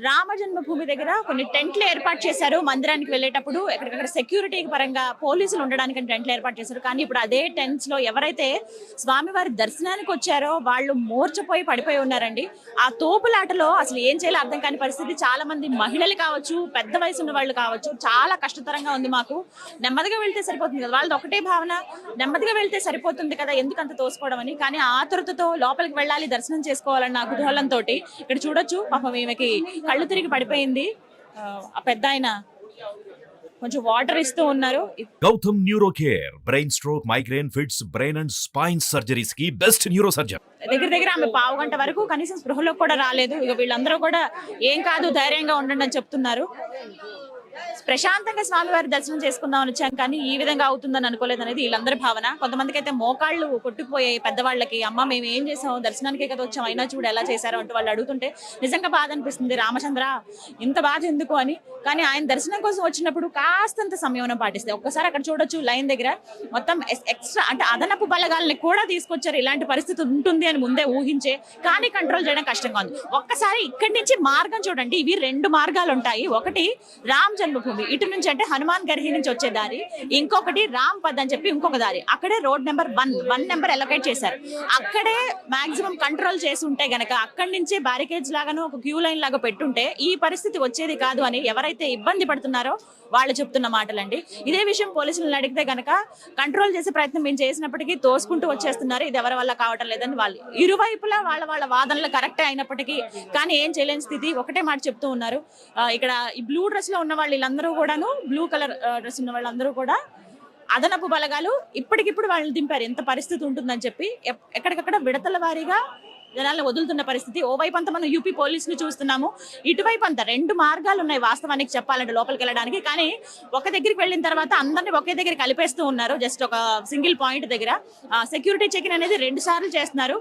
రామ జన్మభూమి దగ్గర కొన్ని టెంట్లు ఏర్పాటు చేశారు. మందిరానికి వెళ్ళేటప్పుడు ఎక్కడికక్కడ సెక్యూరిటీ పరంగా పోలీసులు ఉండడానికి టెంట్లు ఏర్పాటు చేశారు. కానీ ఇప్పుడు అదే టెంట్స్ లో ఎవరైతే స్వామివారి దర్శనానికి వచ్చారో వాళ్ళు మోర్చపోయి పడిపోయి ఉన్నారండి. ఆ తోపులాటలో అసలు ఏం చేయాలో అర్థం కాని పరిస్థితి. చాలా మంది మహిళలు కావచ్చు, పెద్ద వయసు ఉన్న వాళ్ళు కావచ్చు, చాలా కష్టతరంగా ఉంది. మాకు నెమ్మదిగా వెళ్తే సరిపోతుంది కదా, వాళ్ళది ఒకటే భావన, నెమ్మదిగా వెళ్తే సరిపోతుంది కదా, ఎందుకు అంత తోసుకోవడం అని. కానీ ఆతృతతో లోపలికి వెళ్ళాలి, దర్శనం చేసుకోవాలన్న కుతూహలంతో ఇక్కడ చూడొచ్చు. పాపం ఈమెకి కళ్ళు తిరిగి పడిపోయింది. ఆ పెద్ద ఆయన కొంచెం వాటర్ ఇస్తూ ఉన్నారు. Gautam neuro care brain stroke, migraine, fits, brain and spine surgeries కి బెస్ట్ న్యూరో సర్జన్. దగ్గర ఆమె పావు గంట వరకు కనీసం స్పృహలో కూడా రాలేదు. ఇక వీళ్ళందరూ కూడా ఏం కాదు, ధైర్యంగా ఉండండి అని చెప్తున్నారు. ప్రశాంతంగా స్వామివారి దర్శనం చేసుకుందామని వచ్చాం, కానీ ఈ విధంగా అవుతుందని అనుకోలేదు అనేది వీళ్ళందరి భావన. కొంతమందికి అయితే మోకాళ్ళు కొట్టుకుపోయాయి. పెద్దవాళ్ళకి, అమ్మ మేము ఏం చేసాం, దర్శనానికే కదా వచ్చాం, అయినా చూడు ఎలా చేశారు అంటూ వాళ్ళు అడుగుతుంటే నిజంగా బాధ అనిపిస్తుంది. రామచంద్ర ఇంత బాధ ఎందుకు అని. కానీ ఆయన దర్శనం కోసం వచ్చినప్పుడు కాస్తంత సంయమనం పాటిస్తే ఒక్కసారి అక్కడ చూడొచ్చు, లైన్ దగ్గర మొత్తం ఎక్స్ట్రా అంటే అదనపు బలగాల్ని కూడా తీసుకొచ్చారు. ఇలాంటి పరిస్థితి ఉంటుంది అని ముందే ఊహించే, కానీ కంట్రోల్ చేయడం కష్టంగా ఉంది. ఒక్కసారి ఇక్కడి నుంచి మార్గం చూడండి. ఇవి 2 మార్గాలు ఉంటాయి. ఒకటి రామ్ జన్మభూమి, ఇటు నుంచి అంటే హనుమాన్ గర్హి నుంచి వచ్చే దారి, ఇంకొకటి రామ్ పద్ అని చెప్పి ఇంకొక దారి. అక్కడే రోడ్ నెంబర్ 1 నెంబర్ ఎలొకేట్ చేశారు. అక్కడే మాక్సిమం కంట్రోల్ చేసి ఉంటే గనక అక్కడి నుంచి బ్యారికేడ్స్ లాగాను ఒక క్యూ లైన్ లాగా పెట్టుంటే ఈ పరిస్థితి వచ్చేది కాదు అని ఎవరైతే ఇబ్బంది పడుతున్నారో వాళ్ళు చెప్తున్న మాటలండి. ఇదే విషయం పోలీసులను అడిగితే గనక కంట్రోల్ చేసే ప్రయత్నం మేము చేసినప్పటికీ తోసుకుంటూ వచ్చేస్తున్నారు, ఇది ఎవరి వల్ల కావటం లేదని వాళ్ళు ఇరువైపులా వాళ్ళ వాదనలు కరెక్టే అయినప్పటికీ కానీ ఏం చేయలేని స్థితి. ఒకటే మాట చెప్తూ ఉన్నారు. ఇక్కడ ఈ బ్లూ డ్రెస్ లో ఉన్న వాళ్ళు వీళ్ళందరూ కూడాను, బ్లూ కలర్ డ్రెస్ ఉన్న వాళ్ళందరూ కూడా అదనపు బలగాలు ఇప్పటికిప్పుడు వాళ్ళని దింపారు. ఎంత పరిస్థితి ఉంటుందని చెప్పి ఎక్కడికక్కడ విడతల వారీగా జనాలను వదులుతున్న పరిస్థితి. ఓవైపు అంతా మనం యూపీ పోలీసులు చూస్తున్నాము, ఇటువైపు అంతా 2 మార్గాలు ఉన్నాయి వాస్తవానికి చెప్పాలంటే లోపలికి వెళ్ళడానికి. కానీ ఒక దగ్గరికి వెళ్ళిన తర్వాత అందరినీ ఒకే దగ్గర కలిపేస్తూ ఉన్నారు. జస్ట్ ఒక సింగిల్ పాయింట్ దగ్గర సెక్యూరిటీ చెకింగ్ అనేది 2 సార్లు చేస్తున్నారు.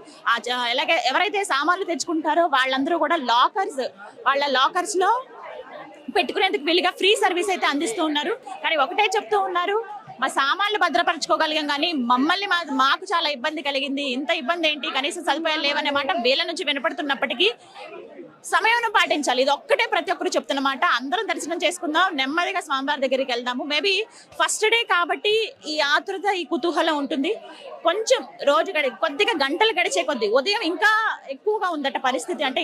ఎలాగే ఎవరైతే సామాన్లు తెచ్చుకుంటారో వాళ్ళందరూ కూడా వాళ్ళ లాకర్స్ లో పెట్టుకునేందుకు వీలుగా ఫ్రీ సర్వీస్ అయితే అందిస్తూ ఉన్నారు. కానీ ఒకటే చెప్తూ ఉన్నారు, మా సామాన్లు భద్రపరచుకోగలిగాం కానీ మమ్మల్ని మాకు చాలా ఇబ్బంది కలిగింది. ఇంత ఇబ్బంది ఏంటి, కనీసం సదుపాయాలు లేవనే మాట వీళ్ళ నుంచి వినపడుతున్నప్పటికీ సమయం పాటించాలి. ఇది ఒక్కటే ప్రతి ఒక్కరు చెప్తున్న మాట. అందరం దర్శనం చేసుకుందాం, నెమ్మదిగా స్వామివారి దగ్గరికి వెళ్దాము. మేబీ ఫస్ట్ డే కాబట్టి ఈ ఆతృత, ఈ కుతూహలం ఉంటుంది. కొంచెం రోజు కొద్దిగా గంటలు గడిచే కొద్ది ఉదయం ఇంకా ఎక్కువగా ఉందట పరిస్థితి. అంటే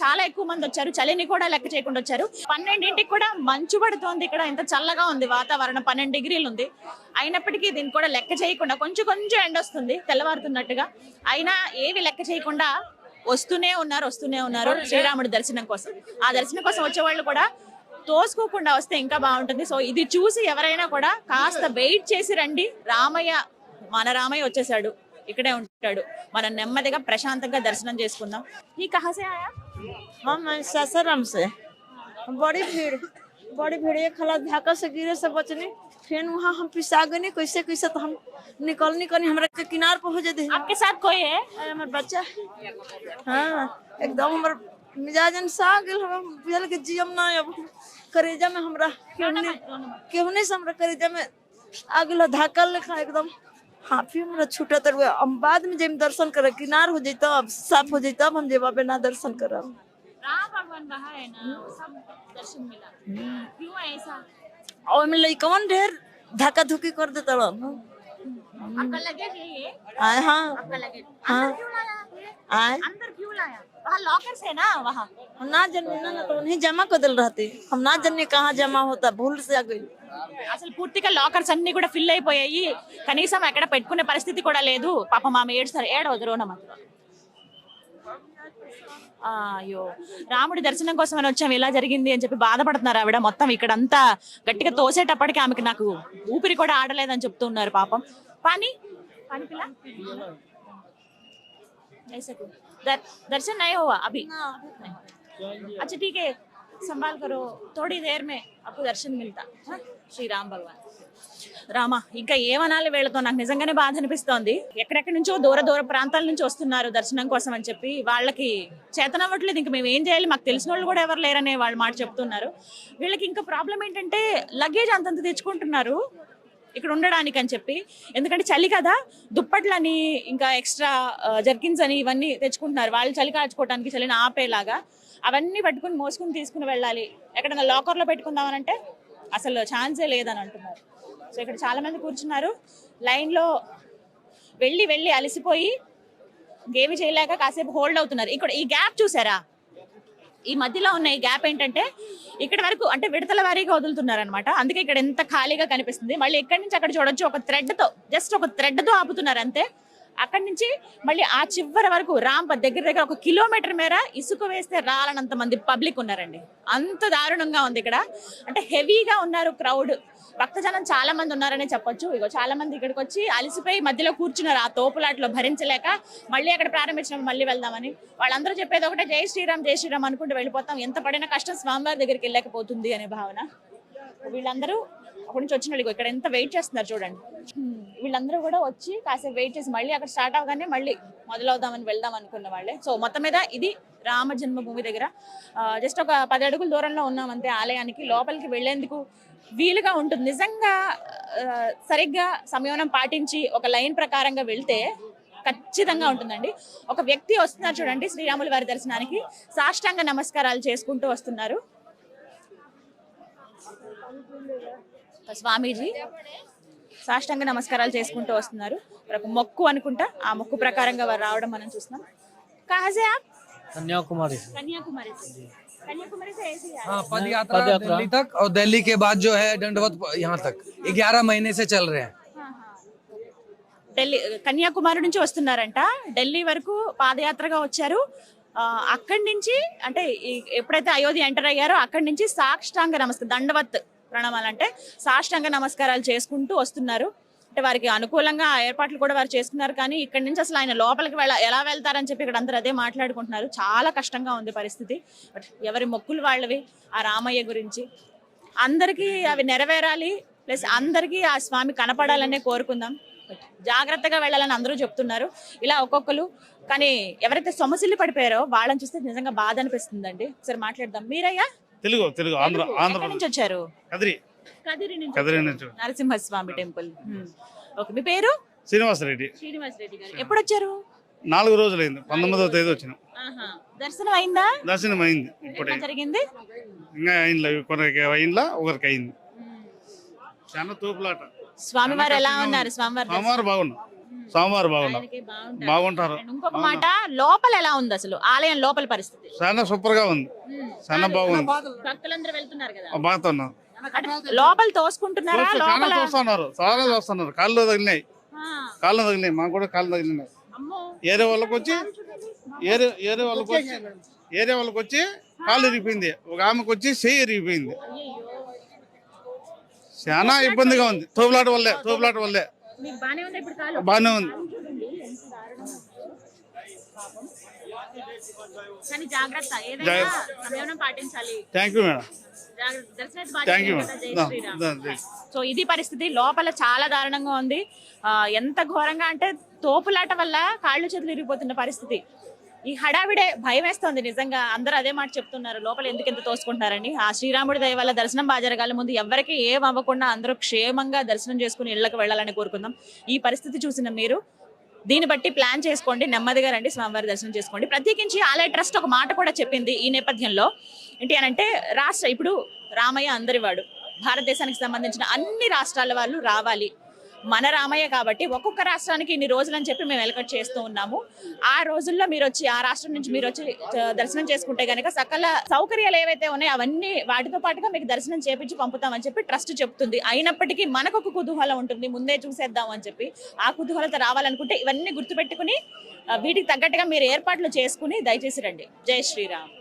చాలా ఎక్కువ మంది వచ్చారు, చలిని కూడా లెక్క చేయకుండా వచ్చారు. 12ంటికి కూడా మంచు పడుతోంది. ఇక్కడ ఎంత చల్లగా ఉంది వాతావరణం, 12 డిగ్రీలు ఉంది. అయినప్పటికీ దీన్ని కూడా లెక్క చేయకుండా కొంచెం ఎండ వస్తుంది తెల్లవారుతున్నట్టుగా, అయినా ఏవి లెక్క చేయకుండా వస్తూనే ఉన్నారు శ్రీరాముడి దర్శనం కోసం. ఆ దర్శనం కోసం వచ్చే వాళ్ళు కూడా తోసుకోకుండా వస్తే ఇంకా బాగుంటుంది. సో ఇది చూసి ఎవరైనా కూడా కాస్త వెయిట్ చేసి రండి. మన రామయ్య వచ్చేసాడు, ఇక్కడే ఉంటాడు. మనం నెమ్మదిగా ప్రశాంతంగా దర్శనం చేసుకుందాం. ఈ కహాసే ఆయా? सासाराम से बड़ी भीड़ एक हला धाका से गिरे से बचने, फिर वहाँ हम पिसा गए कैसे तो हम निकलनी हमरा के किनार पर हो जाते। आपके साथ कोई है? हमार बच्चा, हाँ एकदम हमार मिजाजन सा गेल, हम बुझल के जियम ना अब करेजा में हमरा केहने से हमरा करेजा में आ गेल धाका लेखा एकदम। हाँ फिर हमरा छूटा तर हम बाद में जब दर्शन करे किनार हो जाई तब साफ हो जाई तब हम जेबा पे ना दर्शन करब। राम भगवान कहा है ना, सब दर्शन मिला, क्यों ऐसा? और में लइकवन ढेर धक्का धुकी कर देता रह। आपका लगेज है ये? आए हाँ आपका लगेज हाँ अंदर क्यों लाया? आए अंदर क्यों लाया? वहाँ लॉकर्स है ना, वहाँ हम ना जन्ने ना तो उन्हें जमा कर दिल रहते, हम ना जन्ने कहाँ जमा होता, भूल से आ गई। అసలు పూర్తిగా లాకర్స్ అన్ని కూడా ఫిల్ అయిపోయాయి. కనీసం ఎక్కడ పెట్టుకునే పరిస్థితి కూడా లేదు. పాపం ఆమె ఏడవదు రోనమ్మ. అయ్యో, రాముడి దర్శనం కోసం అని వచ్చాము, ఇలా జరిగింది అని చెప్పి బాధపడుతున్నారు ఆవిడ. మొత్తం ఇక్కడంతా గట్టిగా తోసేటప్పటికి ఆమెకి నాకు ఊపిరి కూడా ఆడలేదని చెప్తున్నారు పాపం. పానీ పిల్ల दर्शन नहीं हुआ अभी? अच्छा ठीक है, संभाल करो, थोड़ी देर में आपको दर्शन मिलता. శ్రీ రామ్ భగవాన్. రామ ఇంకా ఏమనాలి వీళ్ళతో, నాకు నిజంగానే బాధ అనిపిస్తోంది. ఎక్కడెక్కడి నుంచో దూర ప్రాంతాల నుంచి వస్తున్నారు దర్శనం కోసం అని చెప్పి, వాళ్ళకి చేతనవ్వట్లేదు. ఇంకా మేము ఏం చేయాలి, మాకు తెలిసిన వాళ్ళు కూడా ఎవరు లేరనే వాళ్ళు మాట చెప్తున్నారు. వీళ్ళకి ఇంకా ప్రాబ్లం ఏంటంటే లగేజ్ అంతంత తెచ్చుకుంటున్నారు ఇక్కడ ఉండడానికి అని చెప్పి. ఎందుకంటే చలి కదా, దుప్పట్లని ఇంకా ఎక్స్ట్రా జర్కిన్స్ అని ఇవన్నీ తెచ్చుకుంటున్నారు వాళ్ళు, చలి కాచుకోవడానికి, చలిని ఆపేలాగా. అవన్నీ పట్టుకుని మోసుకుని తీసుకుని వెళ్ళాలి. ఎక్కడైనా లాకర్లో పెట్టుకుందామనంటే అసలు ఛాన్సే లేదని అంటున్నారు. సో ఇక్కడ చాలా మంది కూర్చున్నారు లైన్లో, వెళ్ళి వెళ్ళి అలసిపోయి ఇంకేమి చేయలేక కాసేపు హోల్డ్ అవుతున్నారు. ఇక్కడ ఈ గ్యాప్ చూసారా, ఈ మధ్యలో ఉన్న ఈ గ్యాప్ ఏంటంటే ఇక్కడ వరకు అంటే విడతల వారీగా వదులుతున్నారు అనమాట. అందుకే ఇక్కడ ఎంత ఖాళీగా కనిపిస్తుంది. మళ్ళీ ఎక్కడి నుంచి అక్కడ చూడొచ్చు, ఒక థ్రెడ్తో, జస్ట్ ఒక థ్రెడ్తో ఆపుతున్నారు అంతే. అక్కడి నుంచి మళ్ళీ ఆ చివరి వరకు రాంప దగ్గర దగ్గర 1 కిలోమీటర్ మేర ఇసుక వేస్తే రాలనంత మంది పబ్లిక్ ఉన్నారండి. అంత దారుణంగా ఉంది ఇక్కడ. అంటే హెవీగా ఉన్నారు క్రౌడ్, భక్తజనం చాలా మంది ఉన్నారనే చెప్పొచ్చు. ఇగో చాలా మంది ఇక్కడికి వచ్చి అలసిపోయి మధ్యలో కూర్చున్నారు ఆ తోపులాట్లో భరించలేక. మళ్ళీ అక్కడ ప్రారంభించినప్పుడు మళ్ళీ వెళ్దామని వాళ్ళందరూ చెప్పేది ఒకటే, జై శ్రీరామ్ జై శ్రీరామ్ అనుకుంటూ వెళ్ళిపోతాం, ఎంత పడిన కష్టం స్వామివారి దగ్గరికి వెళ్ళలేకపోతుంది అనే భావన. వీళ్ళందరూ అక్కడి నుంచి వచ్చిన వాళ్ళు ఇక్కడ ఎంత వెయిట్ చేస్తున్నారు చూడండి. వీళ్ళందరూ కూడా వచ్చి కాసేపు వెయిట్ చేసి మళ్ళీ అక్కడ స్టార్ట్ అవగానే మళ్ళీ మొదలవుదామని వెళ్దాం అనుకున్న వాళ్ళే. సో మొత్తం మీద ఇది రామ జన్మభూమి దగ్గర జస్ట్ ఒక 10 అడుగుల దూరంలో ఉన్నాం అంతే ఆలయానికి. లోపలికి వెళ్లేందుకు వీలుగా ఉంటుంది. నిజంగా సరిగ్గా సంయమనం పాటించి ఒక లైన్ ప్రకారంగా వెళ్తే ఖచ్చితంగా ఉంటుందండి. ఒక వ్యక్తి వస్తున్నారు చూడండి శ్రీరాముల వారి దర్శనానికి, సాష్టాంగ నమస్కారాలు చేసుకుంటూ వస్తున్నారు. స్వామీజీ సాష్టాంగ నమస్కారాలు చేసుకుంటూ వస్తున్నారు. ఒక మొక్కు అనుకుంటా, ఆ మొక్కు ప్రకారంగా వారు రావడం మనం చూస్తున్నాం. కహాసే ఆప్? कन्याकुमारी से। कन्याकुमारी से। कन्याकुमारी से ऐसे ही आए? हाँ, पद यात्रा दिल्ली तक और दिल्ली के बाद जो है दंडवत यहाँ तक 11 महीने से चल रहे हैं। ఢిల్లీ కన్యాకుమారి నుంచి వస్తున్నారంట, ఢిల్లీ వరకు పాదయాత్రగా వచ్చారు. అక్కడి నుంచి అంటే ఎప్పుడైతే అయోధ్య ఎంటర్ అయ్యారో అక్కడి నుంచి సాష్టాంగ నమస్కారం, దండవత్ ప్రణామాలు అంటే సాష్టాంగ నమస్కారాలు చేసుకుంటూ వస్తున్నారు. అంటే వారికి అనుకూలంగా ఆ ఏర్పాట్లు కూడా వారు చేసుకున్నారు. కానీ ఇక్కడి నుంచి అసలు ఆయన లోపలికి ఎలా వెళ్తారని చెప్పి ఇక్కడ అందరూ అదే మాట్లాడుకుంటున్నారు. చాలా కష్టంగా ఉంది పరిస్థితి. బట్ ఎవరి మొక్కులు వాళ్ళవి ఆ రామయ్య గురించి. అందరికీ అవి నెరవేరాలి, ప్లస్ అందరికీ ఆ స్వామి కనపడాలనే కోరుకుందాం. జాగ్రత్తగా వెళ్ళాలని అందరూ చెప్తున్నారు. ఇలా ఒక్కొక్కరు, కానీ ఎవరైతే సొమసిల్లి పడిపోయారో వాళ్ళని చూస్తే నిజంగా బాధ అనిపిస్తుందండి. ఒకసారి మాట్లాడదాం. మీరయ్యా? తెలుగు ఆంధ్ర నుంచి వచ్చారు? కదిరి నుంచి. నరసింహస్వామి టెంపుల్. ఓకే, మీ పేరు? శ్రీనివాస్ రెడ్డి గారు. ఎప్పుడు వచ్చారు? 4 రోజులైంది. 19వ తేదీ వచ్చినాం. దర్శనం అయిందా? దర్శనం అయింది. ఇప్పుడే జరిగింది. ఇంకా కొందరికి అయిందా, ఒకరికి అయింది. చాలా తోపులాట. స్వామివారు ఎలా ఉన్నారు? స్వామివారు బాగుంటారు. ఇంకొక మాట, లోపల ఎలా ఉంది అసలు ఆలయం లోపల పరిస్థితి? చాలా సూపర్ గా ఉంది, చాలా బాగుంది. భక్తులందరూ వెళ్తున్నారు కదా, బాగుతున్నారు. లోపల తోసుకుంటున్నారా? చాలా చూస్తున్నారు. కాళ్ళు తగిలినాయి, మాకు కూడా కాళ్ళు తగిలినాయి. ఏరే వాళ్ళకి వచ్చి కాళ్ళు ఇరిగిపోయింది, ఒక ఆమెకు వచ్చి చెయ్యి ఇరిగిపోయింది. చాలా ఇబ్బందిగా ఉంది. తోపులాట వల్లే బాగానే ఉంది. Thank you madam. సో ఇది పరిస్థితి. లోపల చాలా దారుణంగా ఉంది. ఎంత ఘోరంగా అంటే తోపులాట వల్ల కాళ్ళు చేతులు ఇరిగిపోతున్న పరిస్థితి. ఈ హడావిడే భయం వేస్తోంది నిజంగా. అందరూ అదే మాట చెప్తున్నారు, లోపల ఎందుకు ఎంత తోసుకుంటారని. ఆ శ్రీరాముడి దయ వల్ల దర్శనం బాగా జరగాలి. ముందు ఎవరికి ఏం అవ్వకుండా అందరూ క్షేమంగా దర్శనం చేసుకుని ఇళ్లకు వెళ్ళాలని కోరుకుందాం. ఈ పరిస్థితి చూసిన మీరు దీన్ని బట్టి ప్లాన్ చేసుకోండి, నెమ్మదిగా రండి, స్వామివారి దర్శనం చేసుకోండి. ప్రత్యేకించి ఆలయ ట్రస్ట్ ఒక మాట కూడా చెప్పింది ఈ నేపథ్యంలో. ఏంటి అని అంటే, ఇప్పుడు రామయ్య అందరివాడు, భారతదేశానికి సంబంధించిన అన్ని రాష్ట్రాల వాళ్ళు రావాలి. మన రామయ్య కాబట్టి ఒక్కొక్క రాష్ట్రానికి ఇన్ని రోజులు అని చెప్పి మేము వెల్కట్ చేస్తూ ఉన్నాము. ఆ రోజుల్లో మీరు వచ్చి, ఆ రాష్ట్రం నుంచి మీరు వచ్చి దర్శనం చేసుకుంటే కనుక సకల సౌకర్యాలు ఏవైతే ఉన్నాయో అవన్నీ వాటితో పాటుగా మీకు దర్శనం చేపించి పంపుతామని చెప్పి ట్రస్ట్ చెప్తుంది. అయినప్పటికీ మనకు ఒక కుతూహలం ఉంటుంది, ముందే చూసేద్దాం అని చెప్పి. ఆ కుతూహలత రావాలనుకుంటే ఇవన్నీ గుర్తుపెట్టుకుని వీటికి తగ్గట్టుగా మీరు ఏర్పాట్లు చేసుకుని దయచేసి రండి. జై శ్రీరామ్.